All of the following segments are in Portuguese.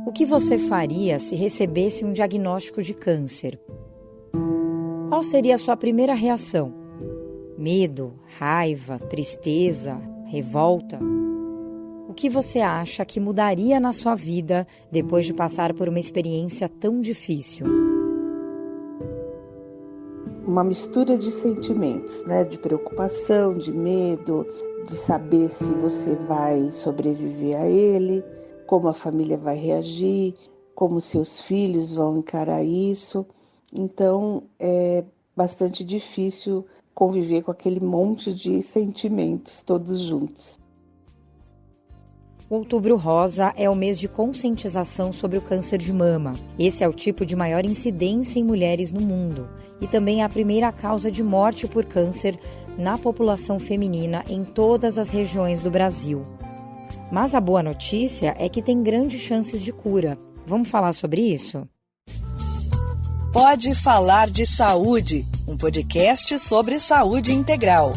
O que você faria se recebesse um diagnóstico de câncer? Qual seria a sua primeira reação? Medo, raiva, tristeza, revolta? O que você acha que mudaria na sua vida depois de passar por uma experiência tão difícil? Uma mistura de sentimentos, né? De preocupação, de medo, de saber se você vai sobreviver a ele, como a família vai reagir, como seus filhos vão encarar isso. Então, é bastante difícil conviver com aquele monte de sentimentos todos juntos. O Outubro Rosa é o mês de conscientização sobre o câncer de mama. Esse é o tipo de maior incidência em mulheres no mundo e também é a primeira causa de morte por câncer na população feminina em todas as regiões do Brasil. Mas a boa notícia é que tem grandes chances de cura. Vamos falar sobre isso? Pode Falar de Saúde, um podcast sobre saúde integral.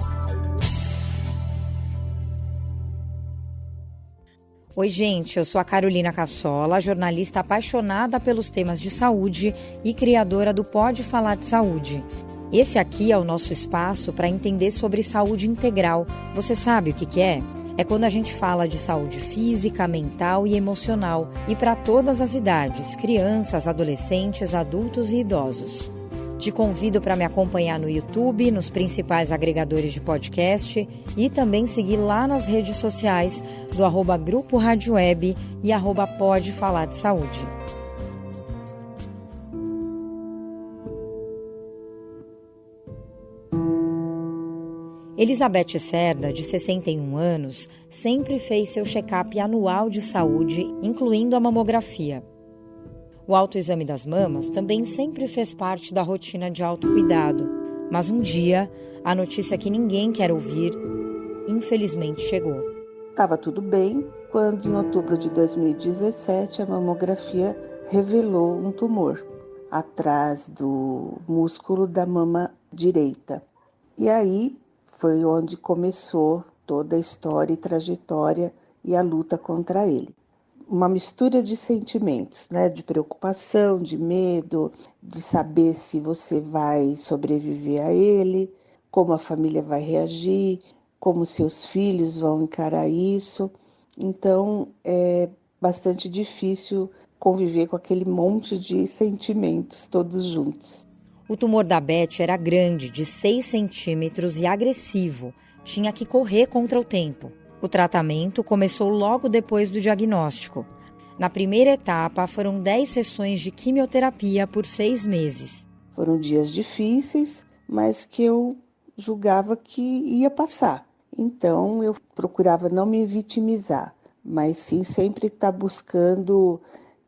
Oi, gente, eu sou a Carolina Cassola, jornalista apaixonada pelos temas de saúde e criadora do Pode Falar de Saúde. Esse aqui é o nosso espaço para entender sobre saúde integral. Você sabe o que é? É quando a gente fala de saúde física, mental e emocional, e para todas as idades, crianças, adolescentes, adultos e idosos. Te convido para me acompanhar no YouTube, nos principais agregadores de podcast e também seguir lá nas redes sociais do @Grupo Rádio Web e @Pode Falar de Saúde. Elizabeth Cerda, de 61 anos, sempre fez seu check-up anual de saúde, incluindo a mamografia. O autoexame das mamas também sempre fez parte da rotina de autocuidado, mas um dia, a notícia que ninguém quer ouvir, infelizmente chegou. Estava tudo bem quando, em outubro de 2017, a mamografia revelou um tumor atrás do músculo da mama direita. E aí foi onde começou toda a história e trajetória e a luta contra ele. Uma mistura de sentimentos, né? De preocupação, de medo, de saber se você vai sobreviver a ele, como a família vai reagir, como seus filhos vão encarar isso. Então, é bastante difícil conviver com aquele monte de sentimentos todos juntos. O tumor da Beth era grande, de 6 centímetros e agressivo. Tinha que correr contra o tempo. O tratamento começou logo depois do diagnóstico. Na primeira etapa, foram 10 sessões de quimioterapia por 6 meses. Foram dias difíceis, mas que eu julgava que ia passar. Então, eu procurava não me vitimizar, mas sim sempre estar buscando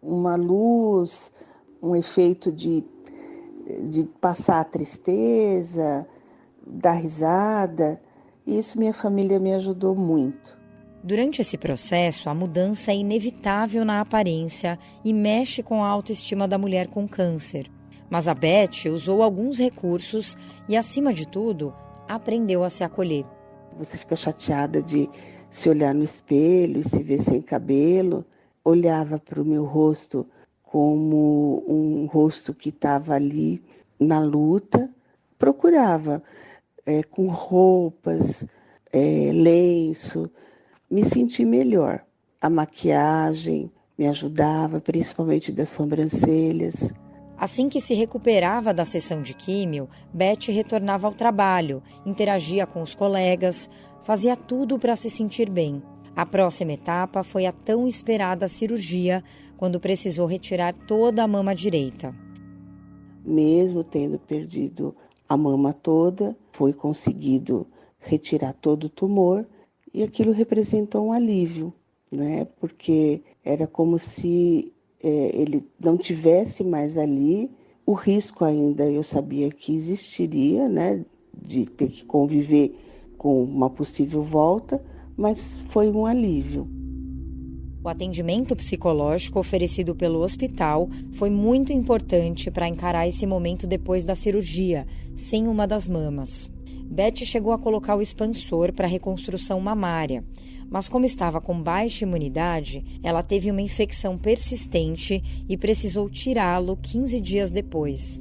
uma luz, um efeito de passar a tristeza, dar risada. Isso minha família me ajudou muito. Durante esse processo, a mudança é inevitável na aparência e mexe com a autoestima da mulher com câncer. Mas a Beth usou alguns recursos e, acima de tudo, aprendeu a se acolher. Você fica chateada de se olhar no espelho e se ver sem cabelo. Olhava para o meu rosto como um rosto que estava ali na luta. Procurava com roupas, lenço, me senti melhor. A maquiagem me ajudava, principalmente das sobrancelhas. Assim que se recuperava da sessão de químio, Beth retornava ao trabalho, interagia com os colegas, fazia tudo para se sentir bem. A próxima etapa foi a tão esperada cirurgia, quando precisou retirar toda a mama direita. Mesmo tendo perdido a mama toda, foi conseguido retirar todo o tumor e aquilo representou um alívio, né? Porque era como se ele não tivesse mais ali. O risco ainda eu sabia que existiria, né? De ter que conviver com uma possível volta, mas foi um alívio. O atendimento psicológico oferecido pelo hospital foi muito importante para encarar esse momento depois da cirurgia, sem uma das mamas. Beth chegou a colocar o expansor para reconstrução mamária, mas como estava com baixa imunidade, ela teve uma infecção persistente e precisou tirá-lo 15 dias depois.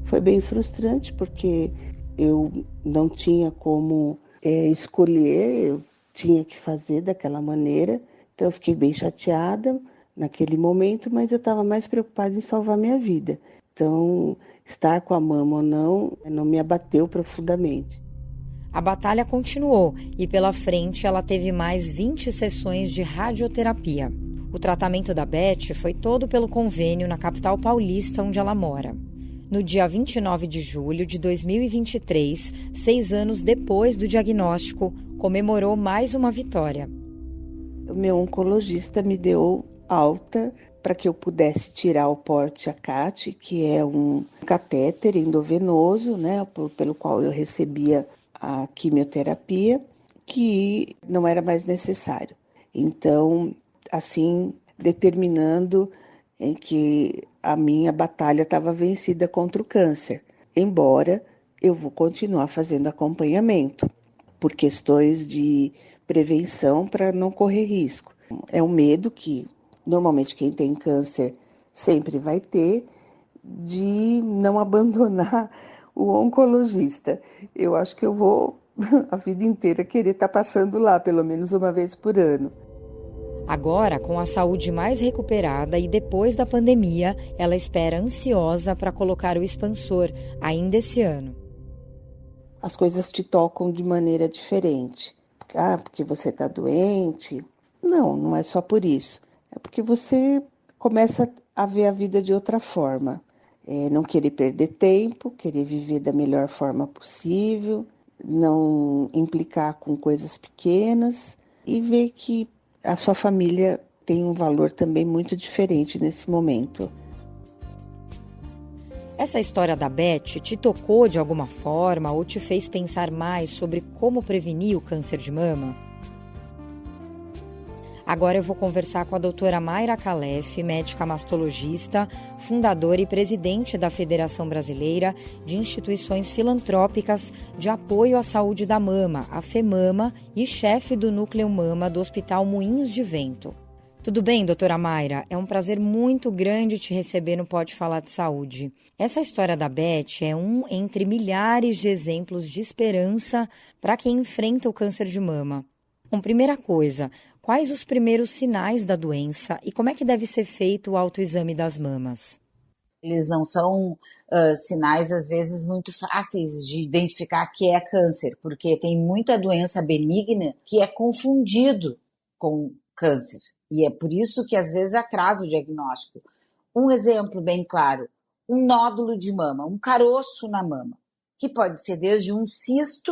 Foi bem frustrante porque eu não tinha como escolher, eu tinha que fazer daquela maneira, então eu fiquei bem chateada naquele momento, mas eu estava mais preocupada em salvar minha vida. Então, estar com a mama ou não me abateu profundamente. A batalha continuou e pela frente ela teve mais 20 sessões de radioterapia. O tratamento da Beth foi todo pelo convênio na capital paulista onde ela mora. No dia 29 de julho de 2023, 6 anos depois do diagnóstico, comemorou mais uma vitória. O meu oncologista me deu alta para que eu pudesse tirar o porte ACAT, que é um catéter endovenoso, né, pelo qual eu recebia a quimioterapia, que não era mais necessário. Então, assim, determinando em que a minha batalha estava vencida contra o câncer, embora eu vou continuar fazendo acompanhamento por questões de prevenção para não correr risco. É um medo que normalmente quem tem câncer sempre vai ter, de não abandonar o oncologista. Eu acho que eu vou a vida inteira querer estar passando lá, pelo menos uma vez por ano. Agora, com a saúde mais recuperada e depois da pandemia, ela espera ansiosa para colocar o expansor ainda esse ano. As coisas te tocam de maneira diferente. Porque você está doente? Não, não é só por isso. É porque você começa a ver a vida de outra forma. Não querer perder tempo, querer viver da melhor forma possível, não implicar com coisas pequenas e ver que a sua família tem um valor também muito diferente nesse momento. Essa história da Beth te tocou de alguma forma ou te fez pensar mais sobre como prevenir o câncer de mama? Agora eu vou conversar com a doutora Mayra Calef, médica mastologista, fundadora e presidente da Federação Brasileira de Instituições Filantrópicas de Apoio à Saúde da Mama, a FEMAMA, e chefe do Núcleo Mama do Hospital Moinhos de Vento. Tudo bem, doutora Mayra? É um prazer muito grande te receber no Pode Falar de Saúde. Essa história da Beth é um entre milhares de exemplos de esperança para quem enfrenta o câncer de mama. Primeira coisa, quais os primeiros sinais da doença e como é que deve ser feito o autoexame das mamas? Eles não são sinais, às vezes, muito fáceis de identificar que é câncer, porque tem muita doença benigna que é confundido com câncer. E é por isso que, às vezes, atrasa o diagnóstico. Um exemplo bem claro, um nódulo de mama, um caroço na mama, que pode ser desde um cisto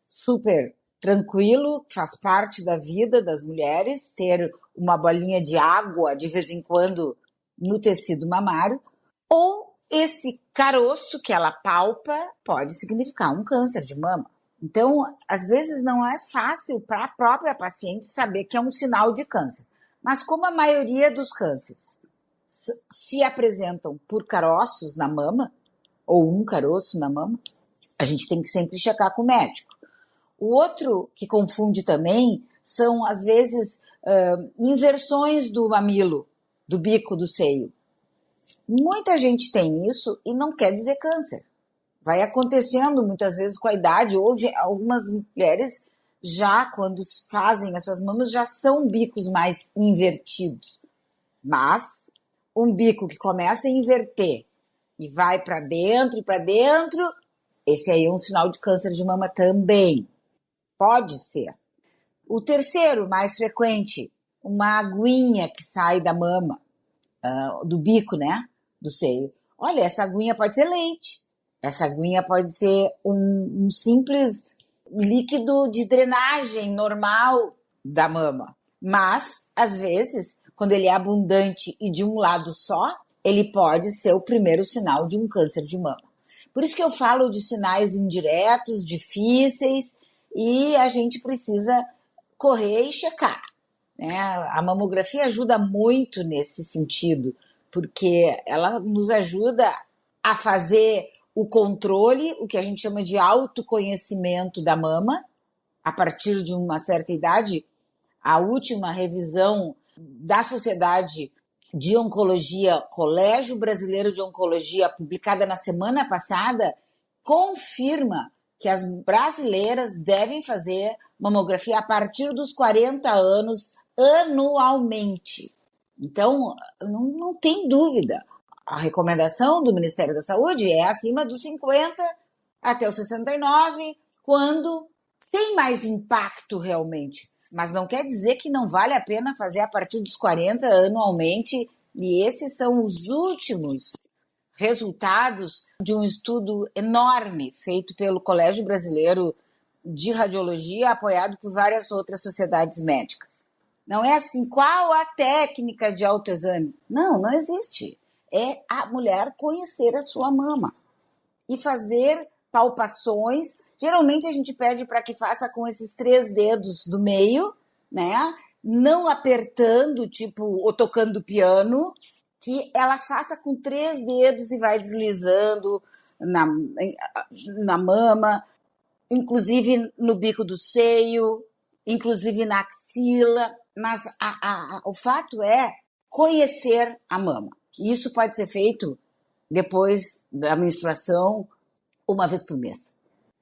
super tranquilo, faz parte da vida das mulheres, ter uma bolinha de água de vez em quando no tecido mamário, ou esse caroço que ela palpa pode significar um câncer de mama. Então, às vezes não é fácil para a própria paciente saber que é um sinal de câncer. Mas como a maioria dos cânceres se apresentam por caroços na mama, ou um caroço na mama, a gente tem que sempre checar com o médico. O outro que confunde também são, às vezes, inversões do mamilo, do bico do seio. Muita gente tem isso e não quer dizer câncer. Vai acontecendo muitas vezes com a idade, ou algumas mulheres já, quando fazem as suas mamas, já são bicos mais invertidos. Mas um bico que começa a inverter e vai para dentro, esse aí é um sinal de câncer de mama também. Pode ser. O terceiro, mais frequente, uma aguinha que sai da mama, do bico, né, do seio. Olha, essa aguinha pode ser leite. Essa aguinha pode ser um simples líquido de drenagem normal da mama. Mas, às vezes, quando ele é abundante e de um lado só, ele pode ser o primeiro sinal de um câncer de mama. Por isso que eu falo de sinais indiretos, difíceis, e a gente precisa correr e checar, né? A mamografia ajuda muito nesse sentido, porque ela nos ajuda a fazer o controle, o que a gente chama de autoconhecimento da mama. A partir de uma certa idade, A última revisão da Sociedade de Oncologia, Colégio Brasileiro de Oncologia, publicada na semana passada, confirma que as brasileiras devem fazer mamografia a partir dos 40 anos anualmente. Então, não tem dúvida. A recomendação do Ministério da Saúde é acima dos 50 até os 69, quando tem mais impacto realmente. Mas não quer dizer que não vale a pena fazer a partir dos 40 anualmente, e esses são os últimos resultados de um estudo enorme feito pelo Colégio Brasileiro de Radiologia, apoiado por várias outras sociedades médicas. Não é assim, qual a técnica de autoexame? Não existe. É a mulher conhecer a sua mama e fazer palpações. Geralmente a gente pede para que faça com esses 3 dedos do meio, né? Não apertando, tipo, ou tocando piano, que ela faça com 3 dedos e vai deslizando na mama, inclusive no bico do seio, inclusive na axila. Mas o fato é conhecer a mama. Isso pode ser feito depois da menstruação, uma vez por mês.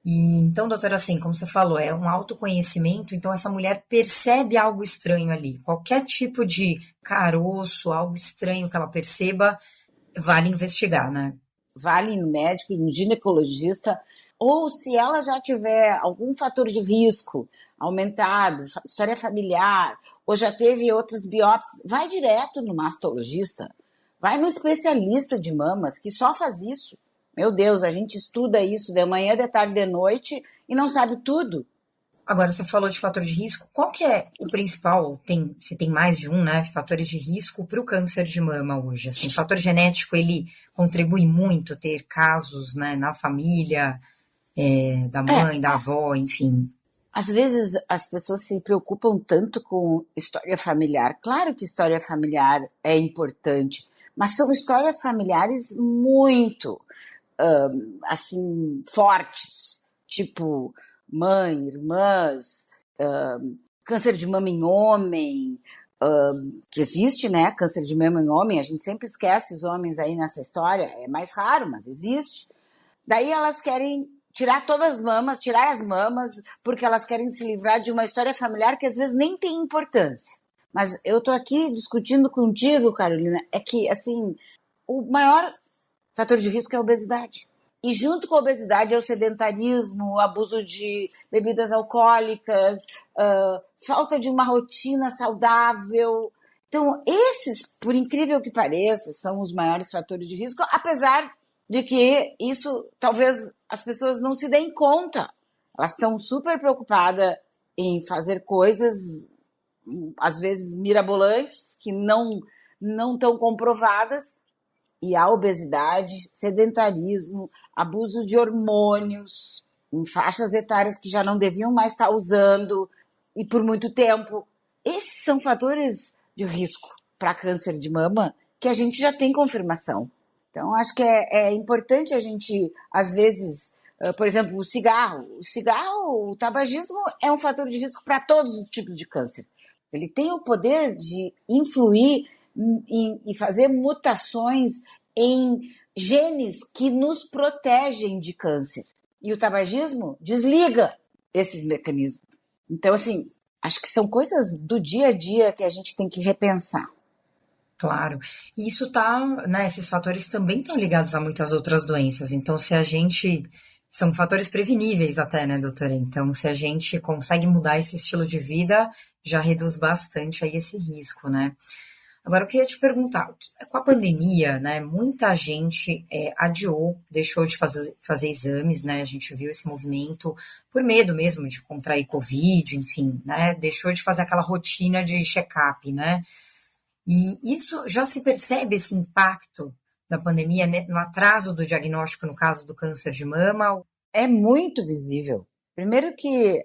E, então, doutora, assim, como você falou, é um autoconhecimento, então essa mulher percebe algo estranho ali. Qualquer tipo de caroço, algo estranho que ela perceba, vale investigar, né? Vale ir no médico, no ginecologista, ou se ela já tiver algum fator de risco aumentado, história familiar, ou já teve outras biópsias, vai direto no mastologista, vai no especialista de mamas, que só faz isso. Meu Deus, a gente estuda isso de manhã, de tarde, de noite e não sabe tudo. Agora, você falou de fator de risco. Qual que é o principal, se tem mais de um, né, fatores de risco para o câncer de mama hoje? Assim, o fator genético, ele contribui muito ter casos, né, na família, da mãe, da avó, enfim. Às vezes as pessoas se preocupam tanto com história familiar. Claro que história familiar é importante, mas são histórias familiares muito assim, fortes, tipo mãe, irmãs, câncer de mama em homem, que existe, né? Câncer de mama em homem, a gente sempre esquece os homens aí nessa história, é mais raro, mas existe. Daí elas querem tirar as mamas, porque elas querem se livrar de uma história familiar que às vezes nem tem importância. Mas eu tô aqui discutindo contigo, Carolina, é que, assim, o maior fator de risco é a obesidade. E junto com a obesidade é o sedentarismo, o abuso de bebidas alcoólicas, falta de uma rotina saudável. Então, esses, por incrível que pareça, são os maiores fatores de risco, apesar de que isso talvez as pessoas não se deem conta. Elas estão super preocupadas em fazer coisas, às vezes mirabolantes, que não estão comprovadas. E a obesidade, sedentarismo, abuso de hormônios em faixas etárias que já não deviam mais estar usando e por muito tempo. Esses são fatores de risco para câncer de mama que a gente já tem confirmação. Então, acho que é importante a gente, às vezes, por exemplo, o cigarro, o tabagismo é um fator de risco para todos os tipos de câncer. Ele tem o poder de influir e fazer mutações em genes que nos protegem de câncer. E o tabagismo desliga esses mecanismos. Então, assim, acho que são coisas do dia a dia que a gente tem que repensar. Claro. E isso né, esses fatores também estão ligados a muitas outras doenças. Então, são fatores preveníveis até, né, doutora? Então, se a gente consegue mudar esse estilo de vida, já reduz bastante aí esse risco, né? Agora, eu queria te perguntar, com a pandemia, né, muita gente adiou, deixou de fazer exames, né, a gente viu esse movimento por medo mesmo de contrair Covid, enfim, né, deixou de fazer aquela rotina de check-up, né, e isso já se percebe, esse impacto da pandemia, né, no atraso do diagnóstico no caso do câncer de mama? É muito visível. Primeiro que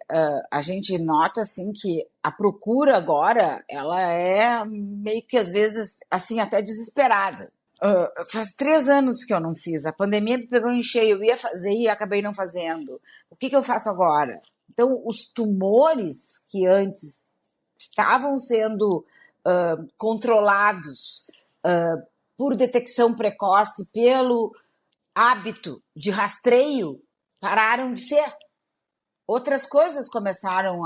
a gente nota assim que a procura agora, ela é meio que às vezes assim até desesperada. Faz 3 anos que eu não fiz, a pandemia me pegou em cheio, eu ia fazer e acabei não fazendo. O que eu faço agora? Então, os tumores que antes estavam sendo controlados por detecção precoce, pelo hábito de rastreio, pararam de ser. Outras coisas começaram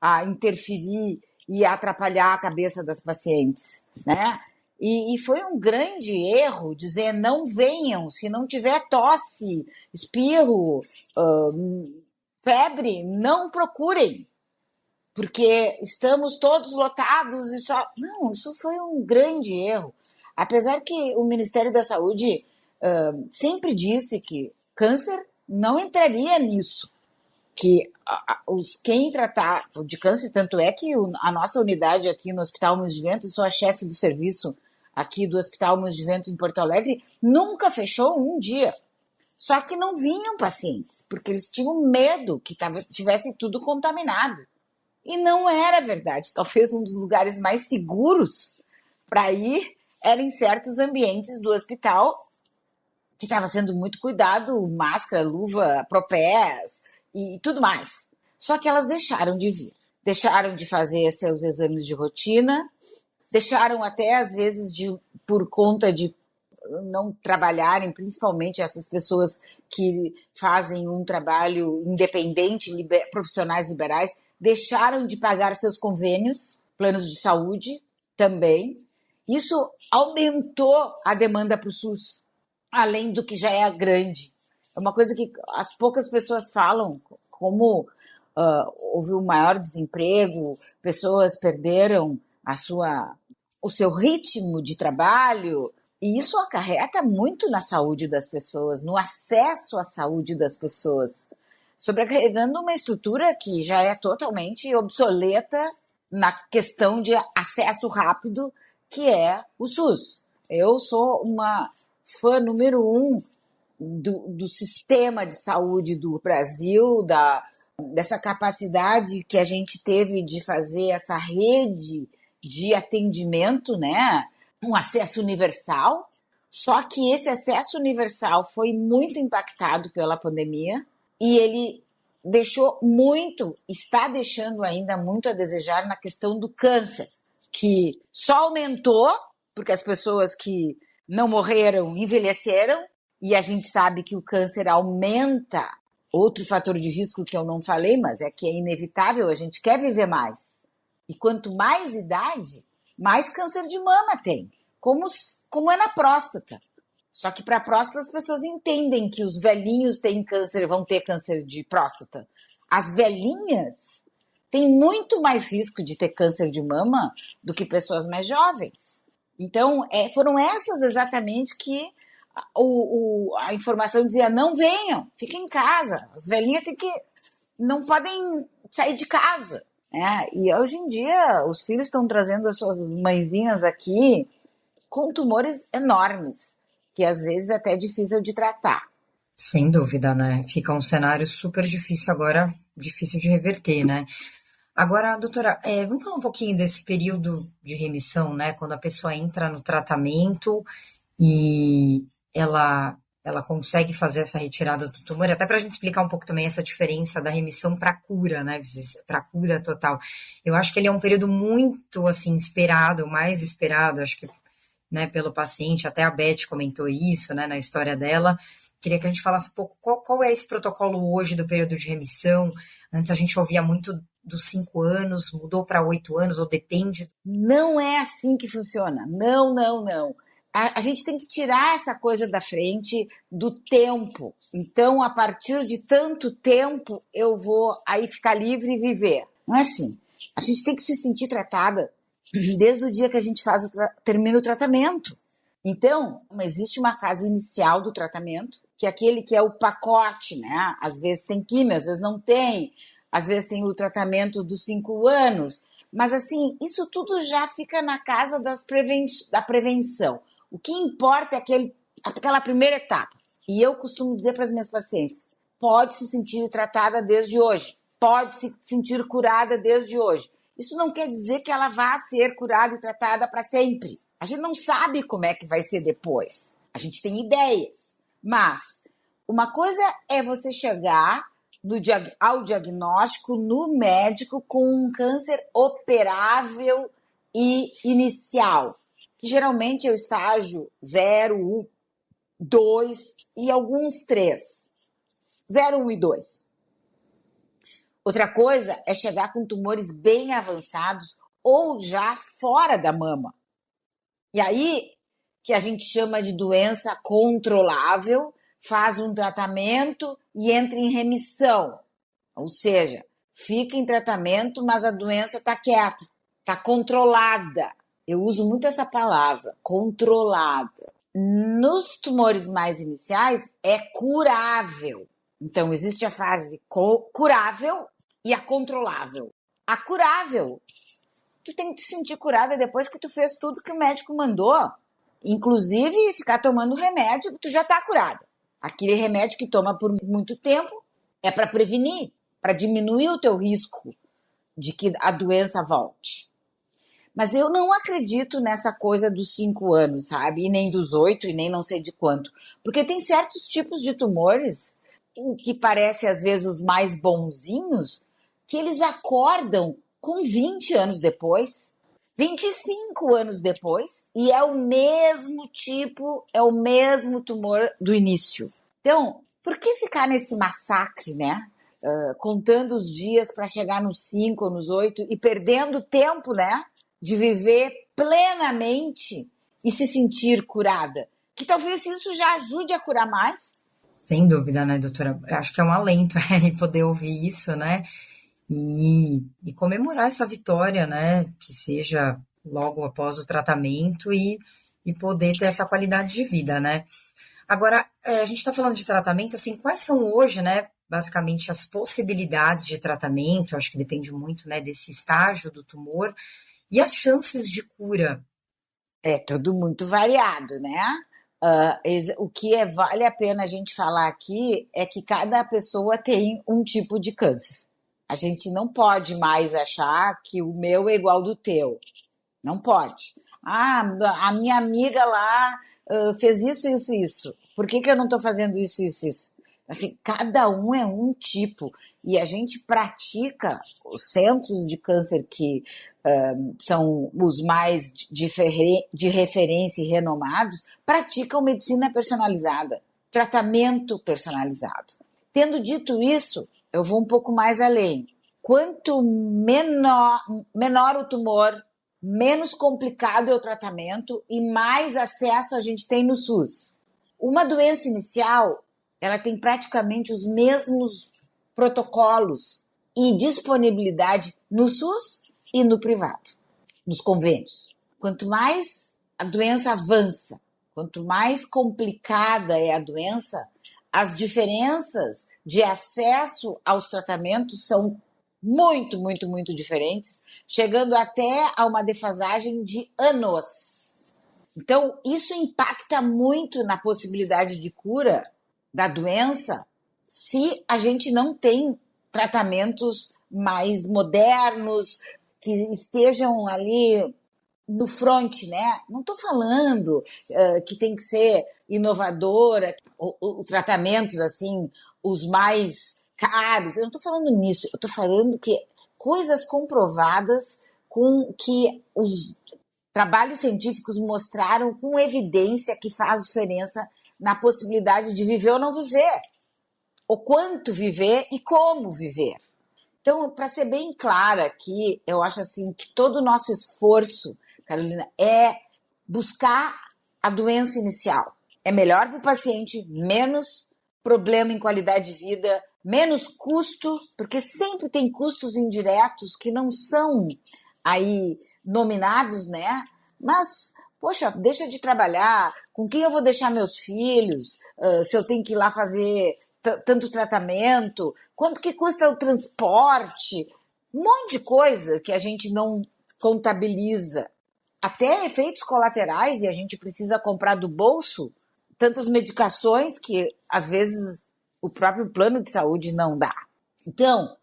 a interferir e a atrapalhar a cabeça das pacientes, né? E foi um grande erro dizer não venham, se não tiver tosse, espirro, febre, não procurem, porque estamos todos lotados e só... Não, isso foi um grande erro. Apesar que o Ministério da Saúde sempre disse que câncer não entraria nisso, que quem tratar de câncer, tanto é que a nossa unidade aqui no Hospital Moinhos de Vento, sou a chefe do serviço aqui do Hospital Moinhos de Vento em Porto Alegre, nunca fechou um dia. Só que não vinham pacientes, porque eles tinham medo que tivesse tudo contaminado. E não era verdade. Talvez um dos lugares mais seguros para ir era em certos ambientes do hospital, que estava sendo muito cuidado, máscara, luva, propés e tudo mais. Só que elas deixaram de vir. Deixaram de fazer seus exames de rotina, deixaram até, às vezes, por conta de não trabalharem, principalmente essas pessoas que fazem um trabalho independente, profissionais liberais, deixaram de pagar seus convênios, planos de saúde também. Isso aumentou a demanda para o SUS, além do que já é grande. É uma coisa que as poucas pessoas falam, como houve um maior desemprego, pessoas perderam o seu ritmo de trabalho, e isso acarreta muito na saúde das pessoas, no acesso à saúde das pessoas, sobrecarregando uma estrutura que já é totalmente obsoleta na questão de acesso rápido, que é o SUS. Eu sou uma fã número 1 do sistema de saúde do Brasil, dessa capacidade que a gente teve de fazer essa rede de atendimento, né? Um acesso universal, só que esse acesso universal foi muito impactado pela pandemia e ele está deixando ainda muito a desejar na questão do câncer, que só aumentou porque as pessoas que não morreram envelheceram, e a gente sabe que o câncer aumenta. Outro fator de risco que eu não falei, mas é que é inevitável, a gente quer viver mais. E quanto mais idade, mais câncer de mama tem, como é na próstata. Só que para a próstata as pessoas entendem que os velhinhos vão ter câncer de próstata. As velhinhas têm muito mais risco de ter câncer de mama do que pessoas mais jovens. Então, foram essas exatamente que a informação dizia, não venham, fiquem em casa. As velhinhas não podem sair de casa. E hoje em dia, os filhos estão trazendo as suas mãezinhas aqui com tumores enormes, que às vezes até é difícil de tratar. Sem dúvida, né? Fica um cenário super difícil agora, difícil de reverter, né? Agora, doutora, vamos falar um pouquinho desse período de remissão, né? Quando a pessoa entra no tratamento e ela consegue fazer essa retirada do tumor, até para a gente explicar um pouco também essa diferença da remissão para a cura, né? Para a cura total. Eu acho que ele é um período muito, assim, esperado, mais esperado, acho que, né, pelo paciente, até a Beth comentou isso, né, na história dela. Queria que a gente falasse um pouco qual é esse protocolo hoje do período de remissão. Antes a gente ouvia muito dos 5 anos, mudou para 8 anos, ou depende? Não é assim que funciona. Não, não, não. A gente tem que tirar essa coisa da frente do tempo. Então, a partir de tanto tempo, eu vou aí ficar livre e viver. Não é assim. A gente tem que se sentir tratada desde o dia que a gente termina o tratamento. Então, existe uma fase inicial do tratamento, que é aquele que é o pacote, né? Às vezes tem quimio, às vezes não tem. Às vezes tem o tratamento dos 5 anos. Mas, assim, isso tudo já fica na casa da prevenção. O que importa é aquela primeira etapa. E eu costumo dizer para as minhas pacientes, pode se sentir tratada desde hoje, pode se sentir curada desde hoje. Isso não quer dizer que ela vá ser curada e tratada para sempre. A gente não sabe como é que vai ser depois. A gente tem ideias. Mas uma coisa é você chegar ao diagnóstico no médico com um câncer operável e inicial, que geralmente é o estágio 0, 1, 2 e alguns 3. 0, 1 e 2. Outra coisa é chegar com tumores bem avançados ou já fora da mama. E aí, que a gente chama de doença controlável, faz um tratamento e entra em remissão. Ou seja, fica em tratamento, mas a doença está quieta, está controlada. Eu uso muito essa palavra, controlada. Nos tumores mais iniciais, é curável. Então, existe a fase curável e a controlável. A curável, tu tem que te sentir curada depois que tu fez tudo que o médico mandou. Inclusive, ficar tomando remédio que tu já tá curada. Aquele remédio que toma por muito tempo é para prevenir, para diminuir o teu risco de que a doença volte. Mas eu não acredito nessa coisa dos 5 anos, sabe? E nem dos 8, e nem não sei de quanto. Porque tem certos tipos de tumores, o que parece às vezes os mais bonzinhos, que eles acordam com 20 anos depois, 25 anos depois, e é o mesmo tipo, é o mesmo tumor do início. Então, por que ficar nesse massacre, né? Contando os dias para chegar nos 5 ou nos 8 e perdendo tempo, né? De viver plenamente e se sentir curada. Que talvez isso já ajude a curar mais. Sem dúvida, né, doutora? Eu acho que é um alento poder ouvir isso, né? E comemorar essa vitória, né? Que seja logo após o tratamento e poder ter essa qualidade de vida, né? Agora, a gente está falando de tratamento, assim, quais são hoje, né? Basicamente, as possibilidades de tratamento, acho que depende muito, né, desse estágio do tumor, e as chances de cura. É tudo muito variado, né? O que vale a pena a gente falar aqui é que cada pessoa tem um tipo de câncer. A gente não pode mais achar que o meu é igual do teu. Não pode. A minha amiga lá fez isso. Por que eu não estou fazendo isso? Assim, cada um é um tipo. E a gente pratica os centros de câncer que são os mais de referência e renomados, praticam medicina personalizada, tratamento personalizado. Tendo dito isso, eu vou um pouco mais além. Quanto menor o tumor, menos complicado é o tratamento e mais acesso a gente tem no SUS. Uma doença inicial, ela tem praticamente os mesmos protocolos e disponibilidade no SUS e no privado, nos convênios. Quanto mais a doença avança, quanto mais complicada é a doença, as diferenças de acesso aos tratamentos são muito, muito, muito diferentes, chegando até a uma defasagem de anos. Então, isso impacta muito na possibilidade de cura da doença se a gente não tem tratamentos mais modernos, que estejam ali no front, né? Não estou falando que tem que ser inovadora, ou tratamentos assim, os mais caros. Eu não estou falando nisso, eu estou falando que coisas comprovadas com que os trabalhos científicos mostraram com evidência que faz diferença na possibilidade de viver ou não viver, o quanto viver e como viver. Então, para ser bem clara aqui, eu acho assim que todo o nosso esforço, Carolina, é buscar a doença inicial. É melhor para o paciente, menos problema em qualidade de vida, menos custo, porque sempre tem custos indiretos que não são aí nominados, né? Mas, poxa, deixa de trabalhar, com quem eu vou deixar meus filhos, se eu tenho que ir lá fazer tanto tratamento, quanto que custa o transporte, um monte de coisa que a gente não contabiliza. Até efeitos colaterais, e a gente precisa comprar do bolso tantas medicações que, às vezes, o próprio plano de saúde não dá. Então,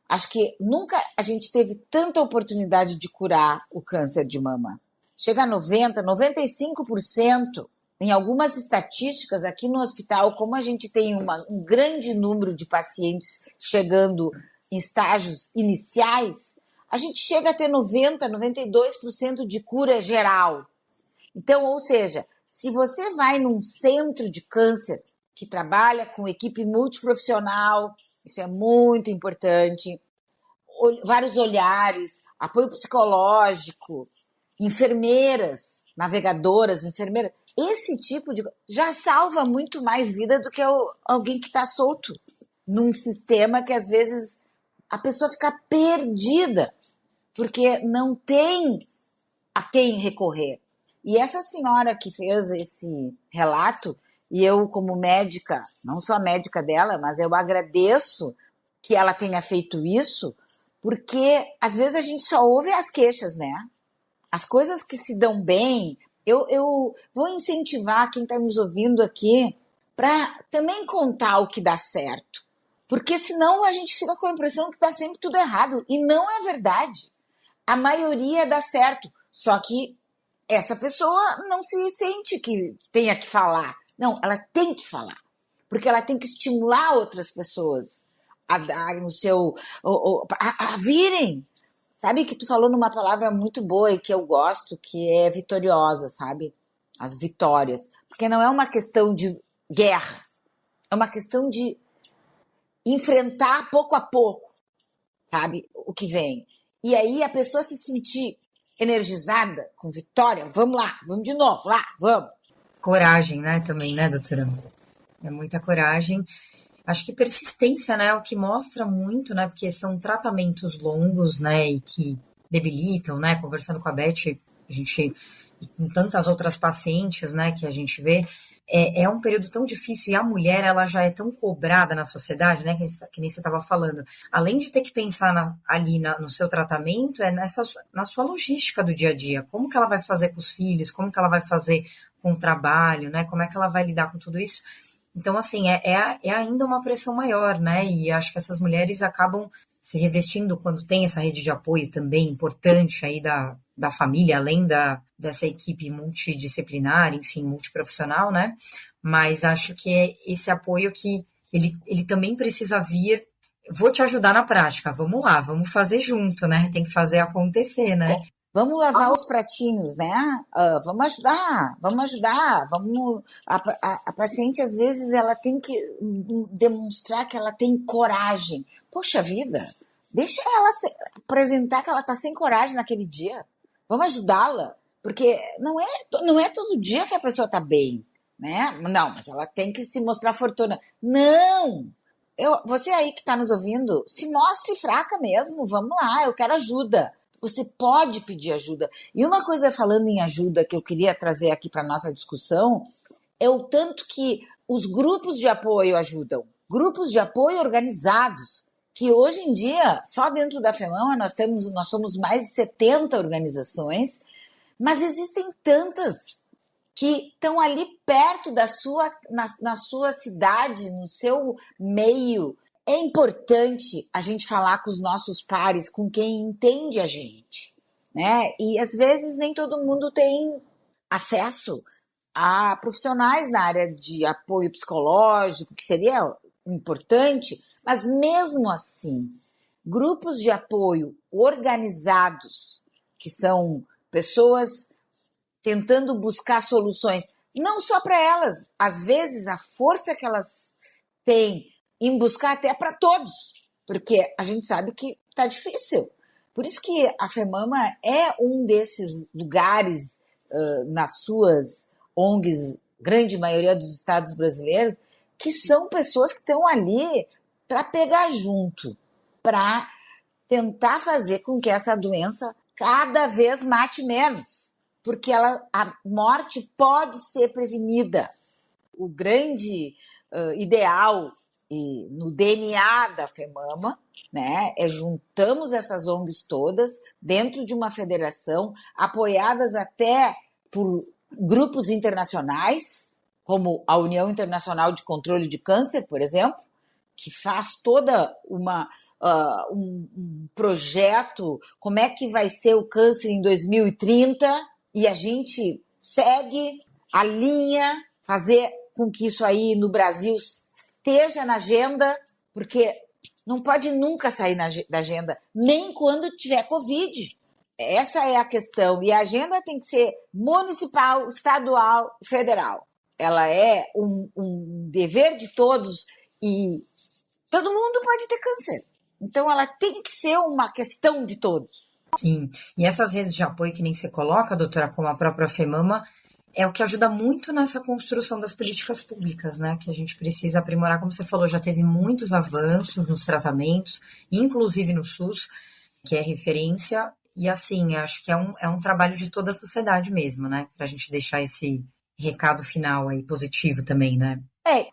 acho que nunca a gente teve tanta oportunidade de curar o câncer de mama. Chega a 90%, 95%. Em algumas estatísticas aqui no hospital, como a gente tem um grande número de pacientes chegando em estágios iniciais, a gente chega a ter 90%, 92% de cura geral. Então, ou seja, se você vai num centro de câncer que trabalha com equipe multiprofissional, isso é muito importante, vários olhares, apoio psicológico, enfermeiras, navegadoras, enfermeiras, esse tipo de coisa já salva muito mais vida do que alguém que está solto num sistema que às vezes a pessoa fica perdida, porque não tem a quem recorrer. E essa senhora que fez esse relato, e eu como médica, não sou a médica dela, mas eu agradeço que ela tenha feito isso, porque às vezes a gente só ouve as queixas, né? As coisas que se dão bem, eu vou incentivar quem está nos ouvindo aqui para também contar o que dá certo. Porque senão a gente fica com a impressão que dá sempre tudo errado. E não é verdade. A maioria dá certo. Só que essa pessoa não se sente que tenha que falar. Não, ela tem que falar. Porque ela tem que estimular outras pessoas a dar no seu... a virem. Sabe que tu falou numa palavra muito boa e que eu gosto, que é vitoriosa, sabe? As vitórias. Porque não é uma questão de guerra. É uma questão de enfrentar pouco a pouco, sabe? O que vem. E aí a pessoa se sentir energizada, com vitória. Vamos lá, vamos de novo, lá, vamos. Coragem, né, também, né, doutora? É muita coragem. Acho que persistência, né, é o que mostra muito, né, porque são tratamentos longos, né, e que debilitam, né, conversando com a Beth, a gente, e com tantas outras pacientes, né, que a gente vê, é um período tão difícil e a mulher, ela já é tão cobrada na sociedade, né, que nem você estava falando, além de ter que pensar no seu tratamento, na sua logística do dia a dia, como que ela vai fazer com os filhos, como que ela vai fazer com o trabalho, né, como é que ela vai lidar com tudo isso. Então, assim, é ainda uma pressão maior, né? E acho que essas mulheres acabam se revestindo quando tem essa rede de apoio também importante aí da família, além dessa equipe multidisciplinar, enfim, multiprofissional, né? Mas acho que é esse apoio que ele também precisa vir. Vou te ajudar na prática, vamos lá, vamos fazer junto, né? Tem que fazer acontecer, né? Vamos lavar os pratinhos, né? Vamos ajudar, vamos ajudar. A paciente, às vezes, ela tem que demonstrar que ela tem coragem. Poxa vida, deixa ela apresentar que ela está sem coragem naquele dia. Vamos ajudá-la, porque não é todo dia que a pessoa está bem, né? Não, mas ela tem que se mostrar fortuna. Não! Você aí que está nos ouvindo, se mostre fraca mesmo. Vamos lá, eu quero ajuda. Você pode pedir ajuda. E uma coisa, falando em ajuda, que eu queria trazer aqui para a nossa discussão, é o tanto que os grupos de apoio ajudam. Grupos de apoio organizados, que hoje em dia, só dentro da FEMAMA, nós somos mais de 70 organizações, mas existem tantas que estão ali perto na sua cidade, no seu meio. É importante a gente falar com os nossos pares, com quem entende a gente, né? E às vezes nem todo mundo tem acesso a profissionais na área de apoio psicológico, que seria importante, mas mesmo assim, grupos de apoio organizados, que são pessoas tentando buscar soluções, não só para elas, às vezes a força que elas têm em buscar até para todos, porque a gente sabe que está difícil. Por isso que a FEMAMA é um desses lugares nas suas ONGs, grande maioria dos estados brasileiros, que são pessoas que estão ali para pegar junto, para tentar fazer com que essa doença cada vez mate menos, porque a morte pode ser prevenida. O grande ideal e no DNA da FEMAMA, né, juntamos essas ONGs todas dentro de uma federação, apoiadas até por grupos internacionais, como a União Internacional de Controle de Câncer, por exemplo, que faz toda um projeto, como é que vai ser o câncer em 2030, e a gente segue a linha, fazer com que isso aí no Brasil esteja na agenda, porque Não pode nunca sair da agenda, nem quando tiver Covid. Essa é a questão. E a agenda tem que ser municipal, estadual, federal. Ela é um dever de todos e todo mundo pode ter câncer. Então, ela tem que ser uma questão de todos. Sim, e essas redes de apoio que nem você coloca, doutora, como a própria FEMAMA, é o que ajuda muito nessa construção das políticas públicas, né? Que a gente precisa aprimorar, como você falou, já teve muitos avanços nos tratamentos, inclusive no SUS, que é referência, e assim, acho que é um trabalho de toda a sociedade mesmo, né? Pra gente deixar esse recado final aí positivo também, né?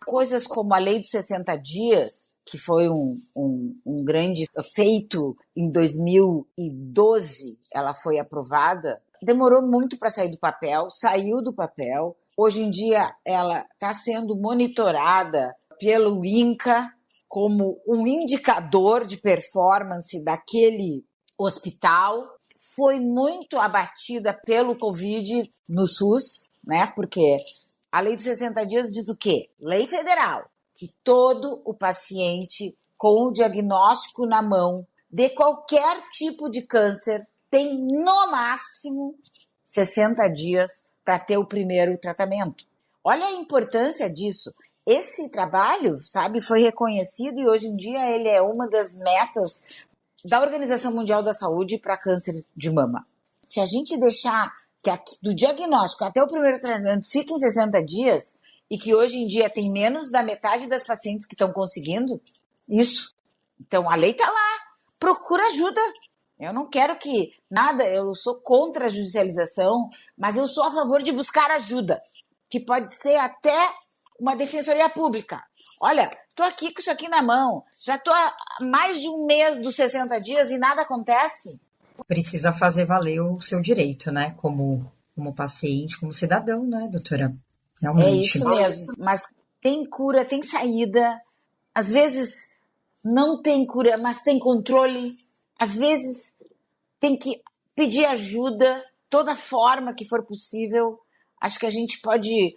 Coisas como a Lei dos 60 Dias, que foi um grande feito em 2012, ela foi aprovada, demorou muito para sair do papel, saiu do papel. Hoje em dia ela está sendo monitorada pelo INCA como um indicador de performance daquele hospital. Foi muito abatida pelo Covid no SUS, né? Porque a Lei dos 60 Dias diz o quê? Lei federal, que todo o paciente com o diagnóstico na mão de qualquer tipo de câncer tem no máximo 60 dias para ter o primeiro tratamento. Olha a importância disso. Esse trabalho, sabe, foi reconhecido e hoje em dia ele é uma das metas da Organização Mundial da Saúde para câncer de mama. Se a gente deixar que do diagnóstico até o primeiro tratamento fique em 60 dias e que hoje em dia tem menos da metade das pacientes que estão conseguindo isso, então a lei está lá, procura ajuda. Eu não quero que nada, eu sou contra a judicialização, mas eu sou a favor de buscar ajuda, que pode ser até uma defensoria pública. Olha, estou aqui com isso aqui na mão, já estou há mais de um mês dos 60 dias e nada acontece. Precisa fazer valer o seu direito, né? Como paciente, como cidadão, né, doutora? Realmente. É isso mesmo, mas tem cura, tem saída, às vezes não tem cura, mas tem controle. Às vezes tem que pedir ajuda, toda forma que for possível. Acho que a gente pode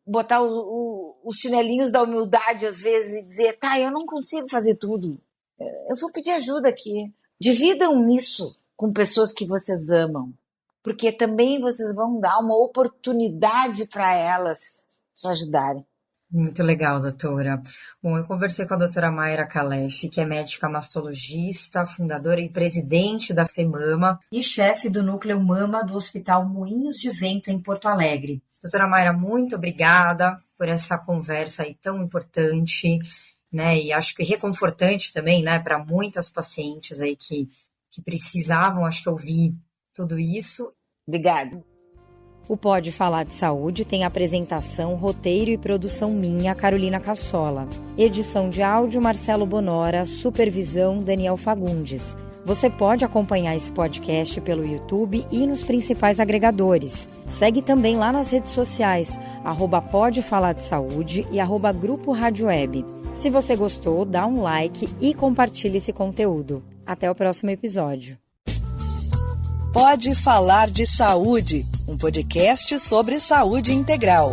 botar os chinelinhos da humildade às vezes e dizer, tá, eu não consigo fazer tudo. Eu vou pedir ajuda aqui. Dividam isso com pessoas que vocês amam, porque também vocês vão dar uma oportunidade para elas te ajudarem. Muito legal, doutora. Bom, eu conversei com a doutora Mayra Khalef, que é médica mastologista, fundadora e presidente da FEMAMA e chefe do Núcleo Mama do Hospital Moinhos de Vento, em Porto Alegre. Doutora Mayra, muito obrigada por essa conversa aí tão importante, né? E acho que reconfortante também, né, para muitas pacientes aí que precisavam, acho que ouvir tudo isso. Obrigada. O Pode Falar de Saúde tem apresentação, roteiro e produção minha, Carolina Cassola. Edição de áudio, Marcelo Bonora. Supervisão, Daniel Fagundes. Você pode acompanhar esse podcast pelo YouTube e nos principais agregadores. Segue também lá nas redes sociais, @Pode Falar de Saúde e @Grupo Rádio Web. Se você gostou, dá um like e compartilhe esse conteúdo. Até o próximo episódio. Pode Falar de Saúde, um podcast sobre saúde integral.